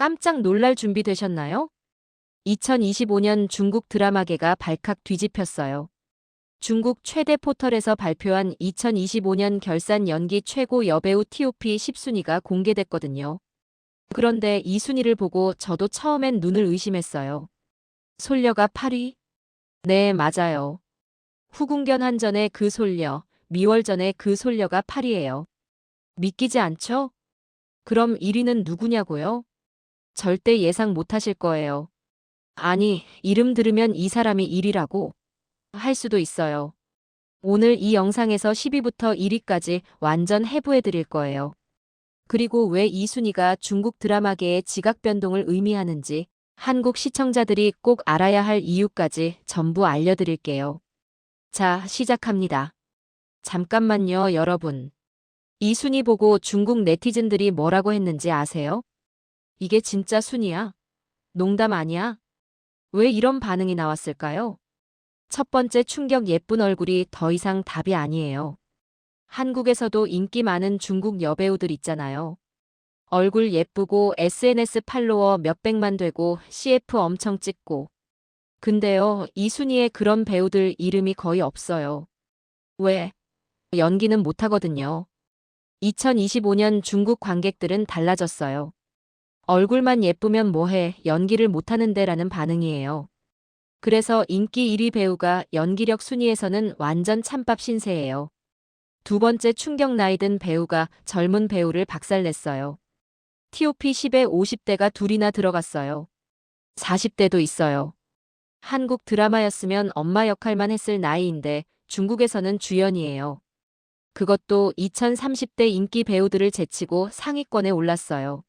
깜짝 놀랄 준비 되셨나요? 2025년 중국 드라마계가 발칵 뒤집혔어요. 중국 최대 포털에서 발표한 2025년 결산 연기 최고 여배우 TOP 10순위가 공개됐거든요. 그런데 이 순위를 보고 저도 처음엔 눈을 의심했어요. 솔려가 8위? 네, 맞아요. 후궁견 한전의 그 솔려, 미월전의 그 솔려가 8위예요. 믿기지 않죠? 그럼 1위는 누구냐고요? 절대 예상 못하실 거예요. 아니, 이름 들으면 이 사람이 1위라고 할 수도 있어요. 오늘 이 영상에서 10위부터 1위까지 완전 해부해 드릴 거예요. 그리고 왜 이 순위가 중국 드라마계의 지각 변동을 의미하는지, 한국 시청자들이 꼭 알아야 할 이유까지 전부 알려드릴게요. 자, 시작합니다. 잠깐만요, 여러분. 이 순위 보고 중국 네티즌들이 뭐라고 했는지 아세요? 이게 진짜 순위야? 농담 아니야? 왜 이런 반응이 나왔을까요? 첫 번째 충격, 예쁜 얼굴이 더 이상 답이 아니에요. 한국에서도 인기 많은 중국 여배우들 있잖아요. 얼굴 예쁘고 SNS 팔로워 몇백만 되고 CF 엄청 찍고. 근데요, 이 순위에 그런 배우들 이름이 거의 없어요. 왜? 연기는 못하거든요. 2025년 중국 관객들은 달라졌어요. 얼굴만 예쁘면 뭐해, 연기를 못하는데라는 반응이에요. 그래서 인기 1위 배우가 연기력 순위에서는 완전 찬밥 신세예요. 두 번째 충격, 나이 든 배우가 젊은 배우를 박살냈어요. TOP 10에 50대가 둘이나 들어갔어요. 40대도 있어요. 한국 드라마였으면 엄마 역할만 했을 나이인데 중국에서는 주연이에요. 그것도 2030대 인기 배우들을 제치고 상위권에 올랐어요.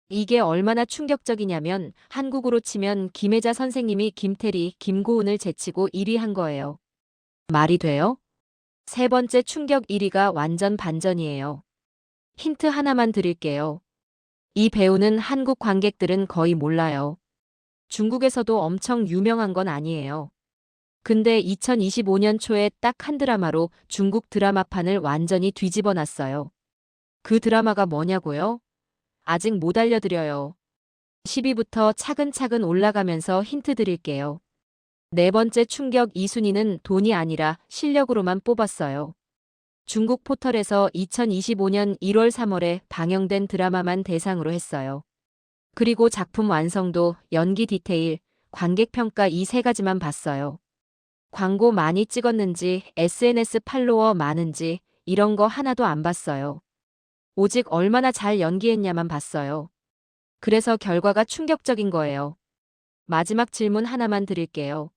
이게 얼마나 충격적이냐면 한국으로 치면 김혜자 선생님이 김태리, 김고은을 제치고 1위 한 거예요. 말이 돼요? 세 번째 충격, 1위가 완전 반전이에요. 힌트 하나만 드릴게요. 이 배우는 한국 관객들은 거의 몰라요. 중국에서도 엄청 유명한 건 아니에요. 근데 2025년 초에 딱 한 드라마로 중국 드라마판을 완전히 뒤집어 놨어요. 그 드라마가 뭐냐고요? 아직 못 알려드려요. 10위부터 차근차근 올라가면서 힌트 드릴게요. 네 번째 충격, 이 순위는 돈이 아니라 실력으로만 뽑았어요. 중국 포털에서 2025년 1월 3월에 방영된 드라마만 대상으로 했어요. 그리고 작품 완성도, 연기 디테일, 관객 평가 이 세 가지만 봤어요. 광고 많이 찍었는지, SNS 팔로워 많은지 이런 거 하나도 안 봤어요. 오직 얼마나 잘 연기했냐만 봤어요. 그래서 결과가 충격적인 거예요. 마지막 질문 하나만 드릴게요.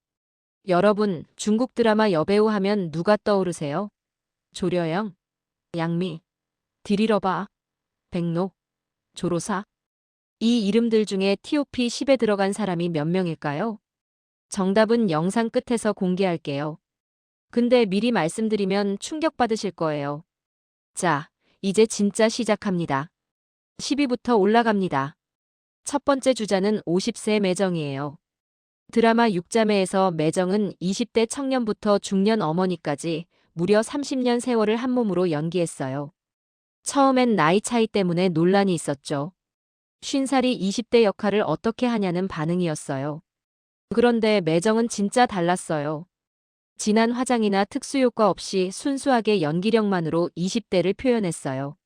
여러분, 중국 드라마 여배우 하면 누가 떠오르세요? 조려영, 양미, 디리러바, 백록, 조로사. 이 이름들 중에 TOP 10에 들어간 사람이 몇 명일까요? 정답은 영상 끝에서 공개할게요. 근데 미리 말씀드리면 충격받으실 거예요. 자, 이제 진짜 시작합니다. 10위부터 올라갑니다. 첫 번째 주자는 50세 매정이에요. 드라마 6자매에서 매정은 20대 청년부터 중년 어머니까지 무려 30년 세월을 한 몸으로 연기했어요. 처음엔 나이 차이 때문에 논란이 있었죠. 50살이 20대 역할을 어떻게 하냐는 반응이었어요. 그런데 매정은 진짜 달랐어요. 진한 화장이나 특수효과 없이 순수하게 연기력만으로 20대를 표현했어요.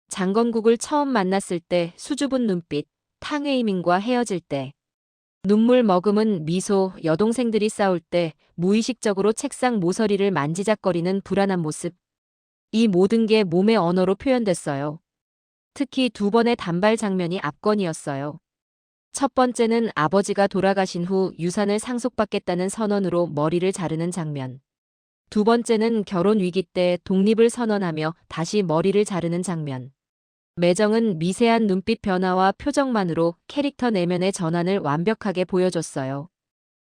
장건국을 처음 만났을 때 수줍은 눈빛, 탕웨이민과 헤어질 때, 눈물 머금은 미소, 여동생들이 싸울 때 무의식적으로 책상 모서리를 만지작거리는 불안한 모습. 이 모든 게 몸의 언어로 표현됐어요. 특히 두 번의 단발 장면이 압권이었어요. 첫 번째는 아버지가 돌아가신 후 유산을 상속받겠다는 선언으로 머리를 자르는 장면. 두 번째는 결혼 위기 때 독립을 선언하며 다시 머리를 자르는 장면. 매정은 미세한 눈빛 변화와 표정만으로 캐릭터 내면의 전환을 완벽하게 보여줬어요.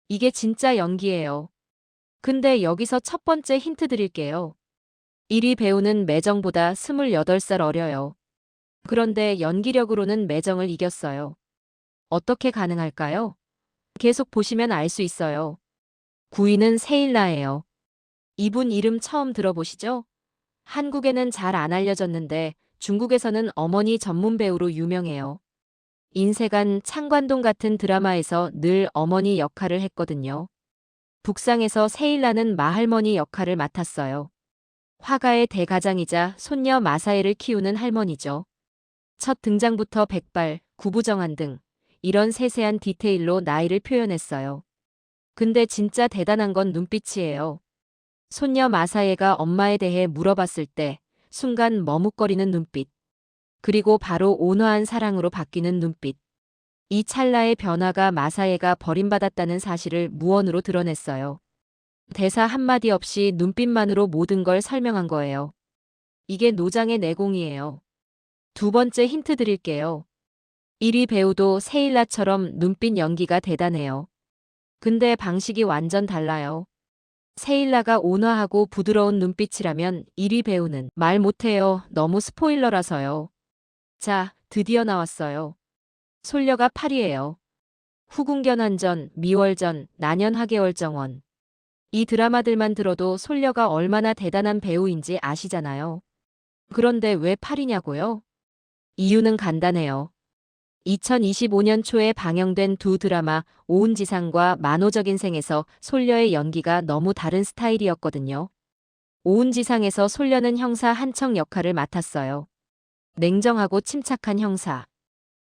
이게 진짜 연기예요. 근데 여기서 첫 번째 힌트 드릴게요. 1위 배우는 매정보다 28살 어려요. 그런데 연기력으로는 매정을 이겼어요. 어떻게 가능할까요? 계속 보시면 알 수 있어요. 9위는 세일라예요. 이분 이름 처음 들어보시죠? 한국에는 잘 안 알려졌는데 중국에서는 어머니 전문 배우로 유명해요. 인쇄관 창관동 같은 드라마에서 늘 어머니 역할을 했거든요. 북상에서 세일라는 마할머니 역할을 맡았어요. 화가의 대가장이자 손녀 마사에를 키우는 할머니죠. 첫 등장부터 백발, 구부정한 등 이런 세세한 디테일로 나이를 표현했어요. 근데 진짜 대단한 건 눈빛이에요. 손녀 마사에가 엄마에 대해 물어봤을 때 순간 머뭇거리는 눈빛. 그리고 바로 온화한 사랑으로 바뀌는 눈빛. 이 찰나의 변화가 마사에가 버림받았다는 사실을 무언으로 드러냈어요. 대사 한마디 없이 눈빛만으로 모든 걸 설명한 거예요. 이게 노장의 내공이에요. 두 번째 힌트 드릴게요. 1위 배우도 세일라처럼 눈빛 연기가 대단해요. 근데 방식이 완전 달라요. 세일라가 온화하고 부드러운 눈빛이라면 1위 배우는 말 못해요. 너무 스포일러라서요. 자, 드디어 나왔어요. 솔려가 8위예요. 후궁견환전, 미월전, 난연하계월정원. 이 드라마들만 들어도 솔려가 얼마나 대단한 배우인지 아시잖아요. 그런데 왜 8위냐고요? 이유는 간단해요. 2025년 초에 방영된 두 드라마 오운지상과 만호적 인생에서 솔려의 연기가 너무 다른 스타일이었거든요. 오운지상에서 솔려는 형사 한청 역할을 맡았어요. 냉정하고 침착한 형사.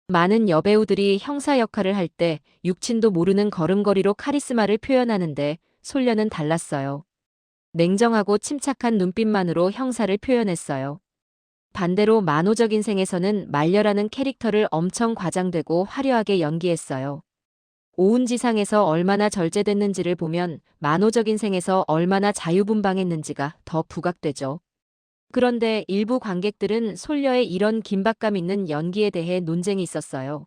많은 여배우들이 형사 역할을 할 때 육친도 모르는 걸음걸이로 카리스마를 표현하는데 솔려는 달랐어요. 냉정하고 침착한 눈빛만으로 형사를 표현했어요. 반대로 만호적 인생에서는 말려라는 캐릭터를 엄청 과장되고 화려하게 연기했어요. 오운지상에서 얼마나 절제됐는지를 보면 만호적 인생에서 얼마나 자유분방했는지가 더 부각되죠. 그런데 일부 관객들은 솔려의 이런 긴박감 있는 연기에 대해 논쟁이 있었어요.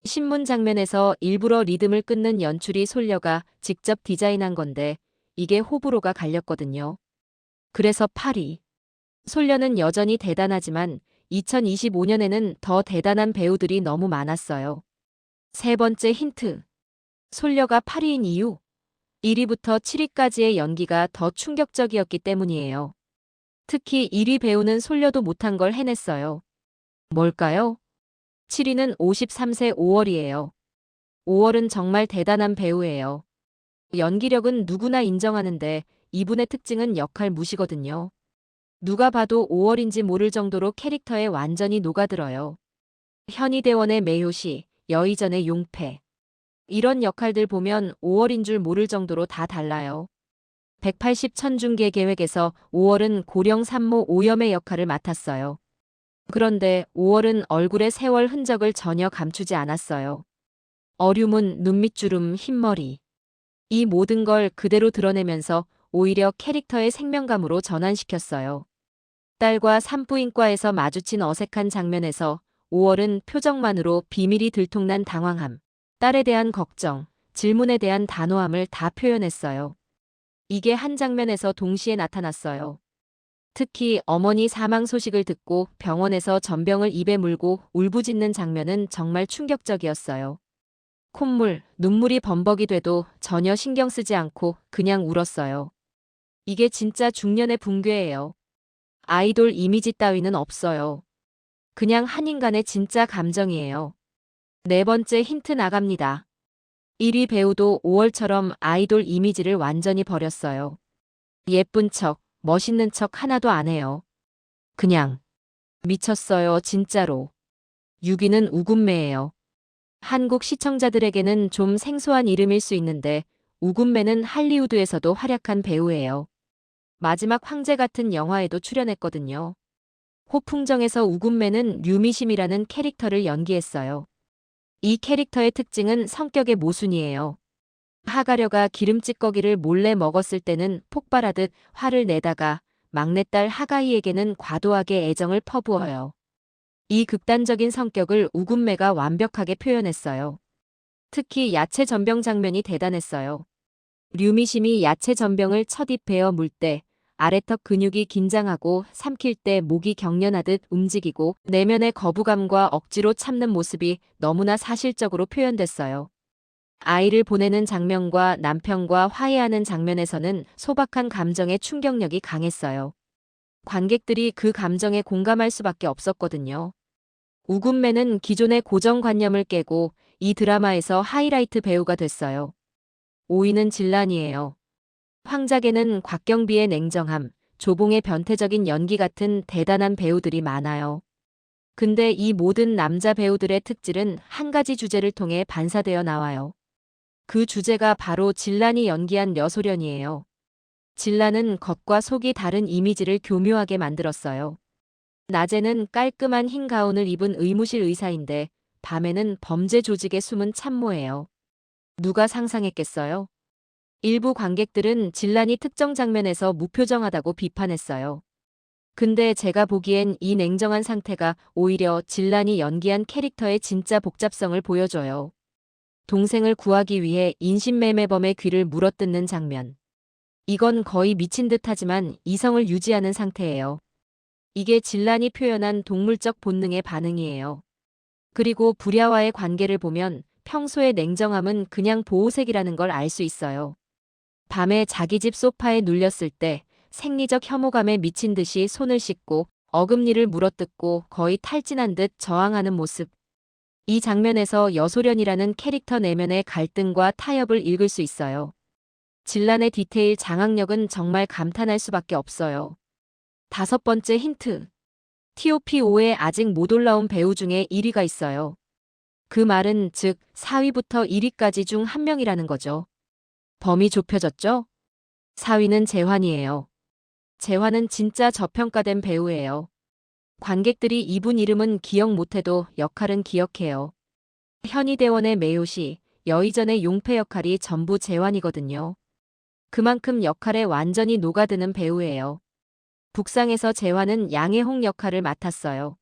신문 장면에서 일부러 리듬을 끊는 연출이 솔려가 직접 디자인한 건데 이게 호불호가 갈렸거든요. 그래서 8위. 솔려는 여전히 대단하지만 2025년에는 더 대단한 배우들이 너무 많았어요. 세 번째 힌트. 솔려가 8위인 이유. 1위부터 7위까지의 연기가 더 충격적이었기 때문이에요. 특히 1위 배우는 솔려도 못한 걸 해냈어요. 뭘까요? 7위는 53세 5월이에요. 5월은 정말 대단한 배우예요. 연기력은 누구나 인정하는데 이분의 특징은 역할 무시거든요. 누가 봐도 5월인지 모를 정도로 캐릭터에 완전히 녹아들어요. 현희대원의 매효시, 여의전의 용패. 이런 역할들 보면 5월인 줄 모를 정도로 다 달라요. 180 천중계 계획에서 5월은 고령 산모 오염의 역할을 맡았어요. 그런데 5월은 얼굴에 세월 흔적을 전혀 감추지 않았어요. 어류문, 눈밑주름, 흰머리. 이 모든 걸 그대로 드러내면서 오히려 캐릭터의 생명감으로 전환시켰어요. 딸과 산부인과에서 마주친 어색한 장면에서 5월은 표정만으로 비밀이 들통난 당황함, 딸에 대한 걱정, 질문에 대한 단호함을 다 표현했어요. 이게 한 장면에서 동시에 나타났어요. 특히 어머니 사망 소식을 듣고 병원에서 전병을 입에 물고 울부짖는 장면은 정말 충격적이었어요. 콧물, 눈물이 범벅이 돼도 전혀 신경 쓰지 않고 그냥 울었어요. 이게 진짜 중년의 붕괴예요. 아이돌 이미지 따위는 없어요. 그냥 한 인간의 진짜 감정이에요. 네 번째 힌트 나갑니다. 1위 배우도 5월처럼 아이돌 이미지를 완전히 버렸어요. 예쁜 척, 멋있는 척 하나도 안 해요. 그냥 미쳤어요, 진짜로. 6위는 우군매예요. 한국 시청자들에게는 좀 생소한 이름일 수 있는데 우군매는 할리우드에서도 활약한 배우예요. 마지막 황제 같은 영화에도 출연했거든요. 호풍정에서 우군매는 류미심이라는 캐릭터를 연기했어요. 이 캐릭터의 특징은 성격의 모순이에요. 하가려가 기름찌꺼기를 몰래 먹었을 때는 폭발하듯 화를 내다가 막내딸 하가이에게는 과도하게 애정을 퍼부어요. 이 극단적인 성격을 우군매가 완벽하게 표현했어요. 특히 야채 전병 장면이 대단했어요. 류미심이 야채 전병을 첫 입 베어 물 때 아래턱 근육이 긴장하고 삼킬 때 목이 경련하듯 움직이고 내면의 거부감과 억지로 참는 모습이 너무나 사실적으로 표현됐어요. 아이를 보내는 장면과 남편과 화해하는 장면에서는 소박한 감정의 충격력이 강했어요. 관객들이 그 감정에 공감할 수밖에 없었거든요. 우군매는 기존의 고정관념을 깨고 이 드라마에서 하이라이트 배우가 됐어요. 5위는 진란이에요. 황작에는 곽경비의 냉정함, 조봉의 변태적인 연기 같은 대단한 배우들이 많아요. 근데 이 모든 남자 배우들의 특질은 한 가지 주제를 통해 반사되어 나와요. 그 주제가 바로 진란이 연기한 여소련이에요. 진란은 겉과 속이 다른 이미지를 교묘하게 만들었어요. 낮에는 깔끔한 흰 가운을 입은 의무실 의사인데 밤에는 범죄 조직의 숨은 참모예요. 누가 상상했겠어요? 일부 관객들은 진란이 특정 장면에서 무표정하다고 비판했어요. 근데 제가 보기엔 이 냉정한 상태가 오히려 진란이 연기한 캐릭터의 진짜 복잡성을 보여줘요. 동생을 구하기 위해 인신매매범의 귀를 물어뜯는 장면. 이건 거의 미친 듯하지만 이성을 유지하는 상태예요. 이게 진란이 표현한 동물적 본능의 반응이에요. 그리고 불야와의 관계를 보면 평소의 냉정함은 그냥 보호색이라는 걸 알 수 있어요. 밤에 자기 집 소파에 눌렸을 때 생리적 혐오감에 미친 듯이 손을 씻고 어금니를 물어뜯고 거의 탈진한 듯 저항하는 모습. 이 장면에서 여소련이라는 캐릭터 내면의 갈등과 타협을 읽을 수 있어요. 진란의 디테일 장악력은 정말 감탄할 수밖에 없어요. 5번째 힌트. TOP5에 아직 못 올라온 배우 중에 1위가 있어요. 그 말은 즉 4위부터 1위까지 중 한 명이라는 거죠. 범위 좁혀졌죠? 4위는 재환이에요. 재환은 진짜 저평가된 배우예요. 관객들이 이분 이름은 기억 못해도 역할은 기억해요. 현희대원의 매요시, 여의전의 용패 역할이 전부 재환이거든요. 그만큼 역할에 완전히 녹아드는 배우예요. 북상에서 재환은 양해홍 역할을 맡았어요.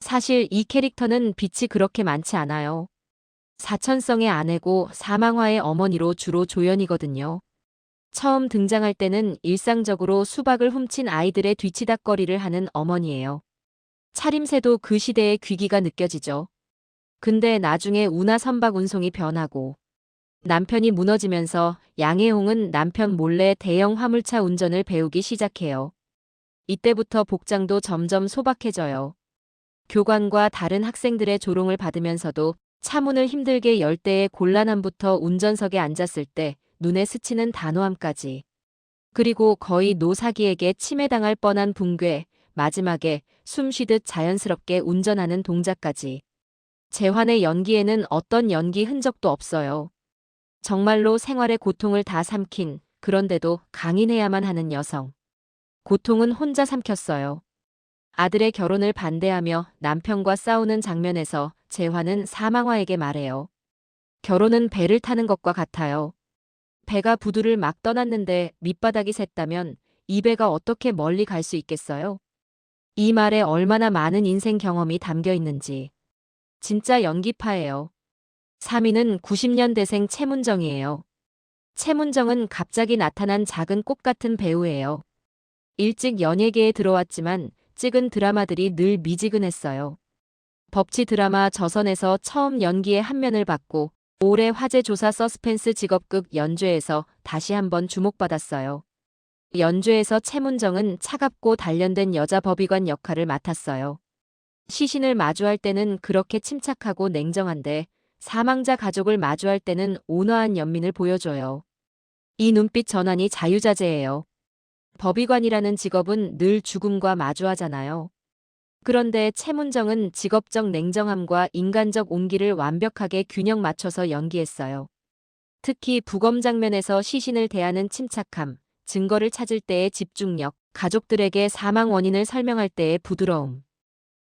사실 이 캐릭터는 빛이 그렇게 많지 않아요. 사천성의 아내고 사망화의 어머니로 주로 조연이거든요. 처음 등장할 때는 일상적으로 수박을 훔친 아이들의 뒤치다꺼리를 하는 어머니예요. 차림새도 그 시대의 귀기가 느껴지죠. 근데 나중에 운하 선박 운송이 변하고 남편이 무너지면서 양해홍은 남편 몰래 대형 화물차 운전을 배우기 시작해요. 이때부터 복장도 점점 소박해져요. 교관과 다른 학생들의 조롱을 받으면서도 차문을 힘들게 열 때의 곤란함부터 운전석에 앉았을 때 눈에 스치는 단호함까지. 그리고 거의 노사기에게 침해당할 뻔한 붕괴, 마지막에 숨쉬듯 자연스럽게 운전하는 동작까지. 재환의 연기에는 어떤 연기 흔적도 없어요. 정말로 생활의 고통을 다 삼킨, 그런데도 강인해야만 하는 여성. 고통은 혼자 삼켰어요. 아들의 결혼을 반대하며 남편과 싸우는 장면에서 재환은 사망화에게 말해요. 결혼은 배를 타는 것과 같아요. 배가 부두를 막 떠났는데 밑바닥이 샜다면 이 배가 어떻게 멀리 갈 수 있겠어요? 이 말에 얼마나 많은 인생 경험이 담겨 있는지. 진짜 연기파예요. 3위는 90년대생 최문정이에요. 최문정은 갑자기 나타난 작은 꽃 같은 배우예요. 일찍 연예계에 들어왔지만 찍은 드라마들이 늘 미지근했어요. 법치 드라마 저선에서 처음 연기의 한면을 받고 올해 화제 조사 서스펜스 직업극 연좌에서 다시 한번 주목받았어요. 연좌에서 최문정은 차갑고 단련된 여자 법의관 역할을 맡았어요. 시신을 마주할 때는 그렇게 침착하고 냉정한데 사망자 가족을 마주할 때는 온화한 연민을 보여줘요. 이 눈빛 전환이 자유자재예요. 법의관이라는 직업은 늘 죽음과 마주하잖아요. 그런데 최문정은 직업적 냉정함과 인간적 온기를 완벽하게 균형 맞춰서 연기했어요. 특히 부검 장면에서 시신을 대하는 침착함, 증거를 찾을 때의 집중력, 가족들에게 사망 원인을 설명할 때의 부드러움.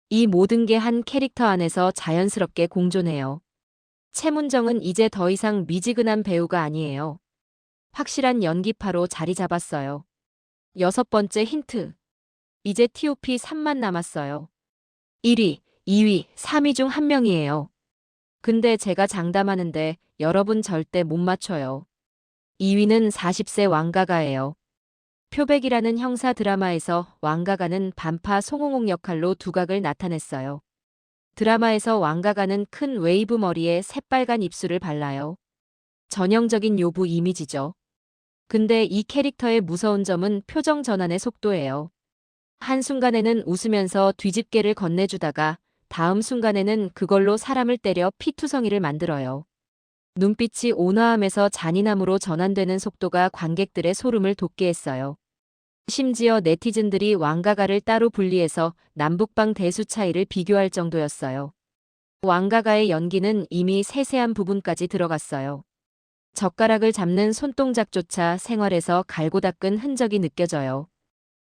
이 모든 게 한 캐릭터 안에서 자연스럽게 공존해요. 최문정은 이제 더 이상 미지근한 배우가 아니에요. 확실한 연기파로 자리 잡았어요. 6번째 힌트. 이제 TOP 3만 남았어요. 1위, 2위, 3위 중 한 명이에요. 근데 제가 장담하는데 여러분 절대 못 맞춰요. 2위는 40세 왕가가예요. 표백이라는 형사 드라마에서 왕가가는 반파 송홍옥 역할로 두각을 나타냈어요. 드라마에서 왕가가는 큰 웨이브 머리에 새빨간 입술을 발라요. 전형적인 요부 이미지죠. 근데 이 캐릭터의 무서운 점은 표정 전환의 속도예요. 한순간에는 웃으면서 뒤집개를 건네주다가 다음 순간에는 그걸로 사람을 때려 피투성이를 만들어요. 눈빛이 온화함에서 잔인함으로 전환되는 속도가 관객들의 소름을 돋게 했어요. 심지어 네티즌들이 왕가가를 따로 분리해서 남북방 대수 차이를 비교할 정도였어요. 왕가가의 연기는 이미 세세한 부분까지 들어갔어요. 젓가락을 잡는 손동작조차 생활에서 갈고 닦은 흔적이 느껴져요.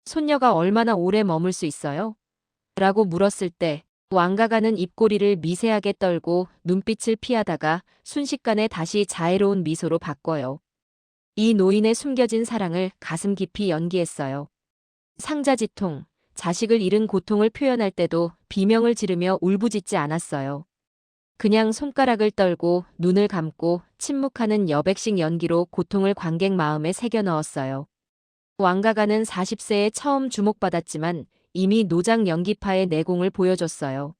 손녀가 얼마나 오래 머물 수 있어요? 라고 물었을 때 왕가가는 입꼬리를 미세하게 떨고 눈빛을 피하다가 순식간에 다시 자애로운 미소로 바꿔요. 이 노인의 숨겨진 사랑을 가슴 깊이 연기했어요. 상자지통, 자식을 잃은 고통을 표현할 때도 비명을 지르며 울부짖지 않았어요. 그냥 손가락을 떨고 눈을 감고 침묵하는 여백식 연기로 고통을 관객 마음에 새겨 넣었어요. 왕가가는 40세에 처음 주목받았지만 이미 노장 연기파의 내공을 보여줬어요.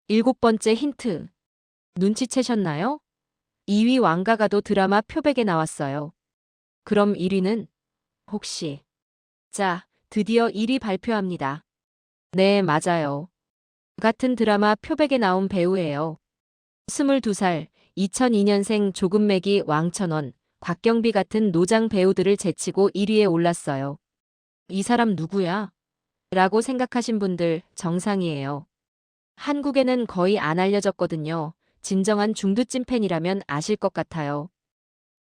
7번째 힌트. 눈치채셨나요? 2위 왕가가도 드라마 표백에 나왔어요. 그럼 1위는? 혹시? 자, 드디어 1위 발표합니다. 네, 맞아요. 같은 드라마 표백에 나온 배우예요. 22살, 2002년생 조금매기 왕천원, 곽경비 같은 노장 배우들을 제치고 1위에 올랐어요. 이 사람 누구야? 라고 생각하신 분들 정상이에요. 한국에는 거의 안 알려졌거든요. 진정한 중두찐 팬이라면 아실 것 같아요.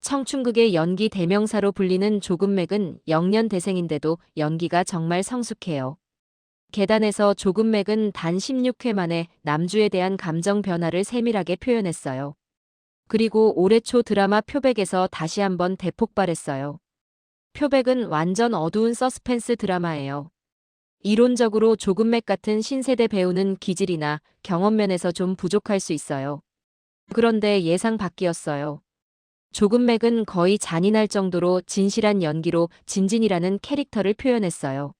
청춘극의 연기 대명사로 불리는 조금맥은 영년대생인데도 연기가 정말 성숙해요. 계단에서 조금맥은 단 16회 만에 남주에 대한 감정 변화를 세밀하게 표현했어요. 그리고 올해 초 드라마 표백에서 다시 한번 대폭발했어요. 표백은 완전 어두운 서스펜스 드라마예요. 이론적으로 조금맥 같은 신세대 배우는 기질이나 경험면에서 좀 부족할 수 있어요. 그런데 예상 밖이었어요. 조금맥은 거의 잔인할 정도로 진실한 연기로 진진이라는 캐릭터를 표현했어요.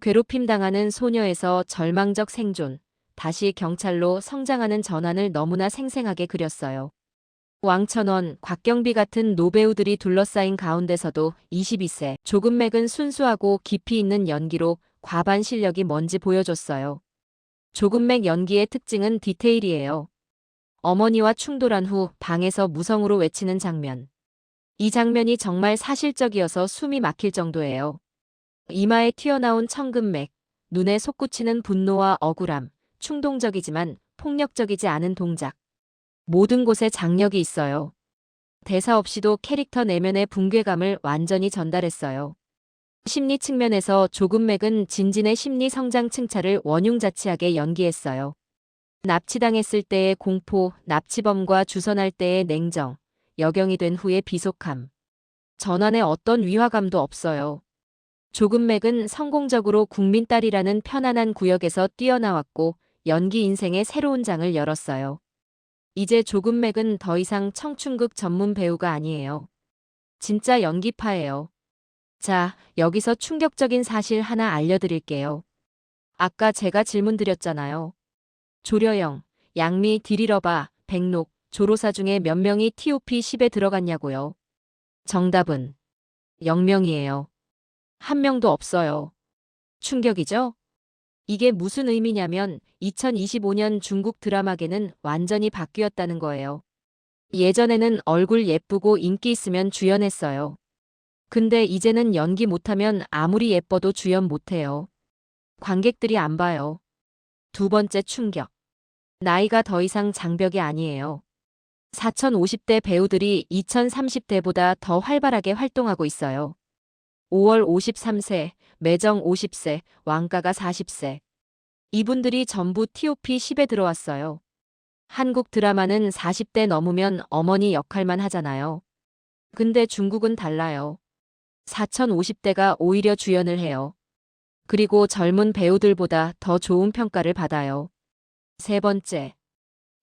괴롭힘 당하는 소녀에서 절망적 생존, 다시 경찰로 성장하는 전환을 너무나 생생하게 그렸어요. 왕천원, 곽경비 같은 노배우들이 둘러싸인 가운데서도 22세 조금맥은 순수하고 깊이 있는 연기로 과반 실력이 뭔지 보여줬어요. 조금맥 연기의 특징은 디테일이에요. 어머니와 충돌한 후 방에서 무성으로 외치는 장면. 이 장면이 정말 사실적이어서 숨이 막힐 정도예요. 이마에 튀어나온 청금맥, 눈에 솟구치는 분노와 억울함, 충동적이지만 폭력적이지 않은 동작. 모든 곳에 장력이 있어요. 대사 없이도 캐릭터 내면의 붕괴감을 완전히 전달했어요. 심리 측면에서 조금맥은 진진의 심리 성장 층차를 원흉자치하게 연기했어요. 납치당했을 때의 공포, 납치범과 주선할 때의 냉정, 여경이 된 후의 비속함. 전환에 어떤 위화감도 없어요. 조금맥은 성공적으로 국민딸이라는 편안한 구역에서 뛰어나왔고 연기 인생의 새로운 장을 열었어요. 이제 조금맥은 더 이상 청춘극 전문 배우가 아니에요. 진짜 연기파예요. 자, 여기서 충격적인 사실 하나 알려드릴게요. 아까 제가 질문 드렸잖아요. 조려영, 양미, 디리러바, 백록, 조로사 중에 몇 명이 TOP10에 들어갔냐고요. 정답은 0명이에요. 한 명도 없어요. 충격이죠? 이게 무슨 의미냐면 2025년 중국 드라마계는 완전히 바뀌었다는 거예요. 예전에는 얼굴 예쁘고 인기 있으면 주연했어요. 근데 이제는 연기 못하면 아무리 예뻐도 주연 못해요. 관객들이 안 봐요. 두 번째 충격. 나이가 더 이상 장벽이 아니에요. 4050대 배우들이 2030대보다 더 활발하게 활동하고 있어요. 5월 53세, 매정 50세, 왕가가 40세. 이분들이 전부 TOP10에 들어왔어요. 한국 드라마는 40대 넘으면 어머니 역할만 하잖아요. 근데 중국은 달라요. 4050대가 오히려 주연을 해요. 그리고 젊은 배우들보다 더 좋은 평가를 받아요. 세 번째.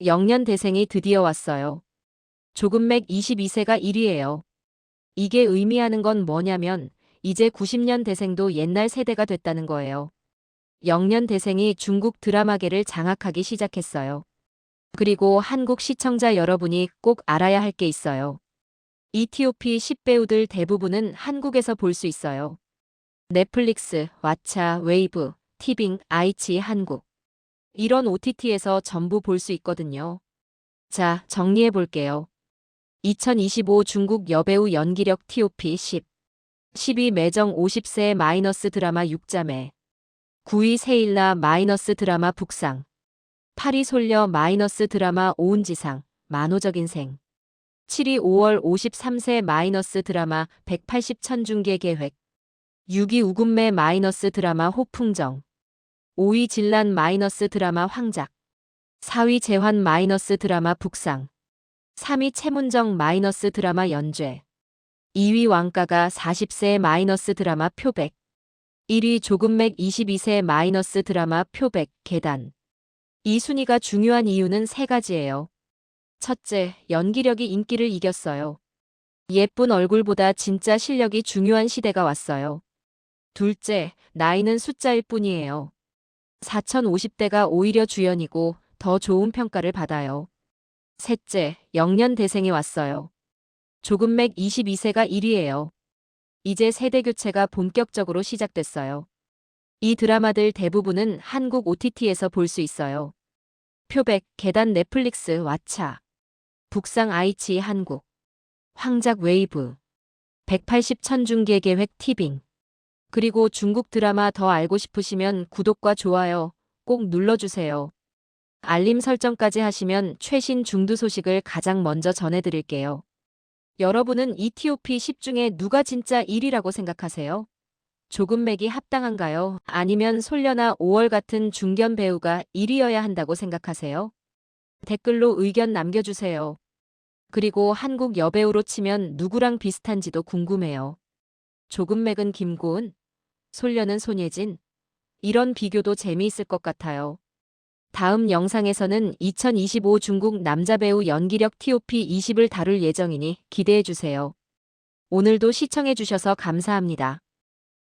영년대생이 드디어 왔어요. 조금맥 22세가 1위예요. 이게 의미하는 건 뭐냐면 이제 90년대생도 옛날 세대가 됐다는 거예요. 영년대생이 중국 드라마계를 장악하기 시작했어요. 그리고 한국 시청자 여러분이 꼭 알아야 할 게 있어요. 이 TOP 10배우들 대부분은 한국에서 볼 수 있어요. 넷플릭스, 왓챠, 웨이브, 티빙, 아이치 한국. 이런 OTT에서 전부 볼 수 있거든요. 자, 정리해 볼게요. 2025 중국 여배우 연기력 TOP 10. 10위 매정 50세 마이너스 드라마 6자매. 9위 세일라 마이너스 드라마 북상. 8위 솔려 마이너스 드라마 오은지상, 만호적 인생. 7위 5월 53세 마이너스 드라마 180 천중계 계획. 6위 우금매 마이너스 드라마 호풍정. 5위 진란 마이너스 드라마 황작. 4위 재환 마이너스 드라마 북상. 3위 채문정 마이너스 드라마 연죄. 2위 왕가가 40세 마이너스 드라마 표백. 1위 조금맥 22세 마이너스 드라마 표백 계단. 이 순위가 중요한 이유는 세 가지예요. 첫째, 연기력이 인기를 이겼어요. 예쁜 얼굴보다 진짜 실력이 중요한 시대가 왔어요. 둘째, 나이는 숫자일 뿐이에요. 4050대가 오히려 주연이고 더 좋은 평가를 받아요. 셋째, 영년대생이 왔어요. 조금맥 22세가 1위예요. 이제 세대 교체가 본격적으로 시작됐어요. 이 드라마들 대부분은 한국 OTT에서 볼 수 있어요. 표백, 계단 넷플릭스 왓챠. 북상 아이치 한국. 황작 웨이브. 180 천중계 계획 티빙. 그리고 중국 드라마 더 알고 싶으시면 구독과 좋아요 꼭 눌러주세요. 알림 설정까지 하시면 최신 중두 소식을 가장 먼저 전해드릴게요. 여러분은 이 TOP 10 중에 누가 진짜 1위라고 생각하세요? 조금맥이 합당한가요? 아니면 솔려나 5월 같은 중견 배우가 1위여야 한다고 생각하세요? 댓글로 의견 남겨주세요. 그리고 한국 여배우로 치면 누구랑 비슷한지도 궁금해요. 조금맥은 김고은, 솔려는 손예진. 이런 비교도 재미있을 것 같아요. 다음 영상에서는 2025 중국 남자 배우 연기력 TOP 20을 다룰 예정이니 기대해주세요. 오늘도 시청해주셔서 감사합니다.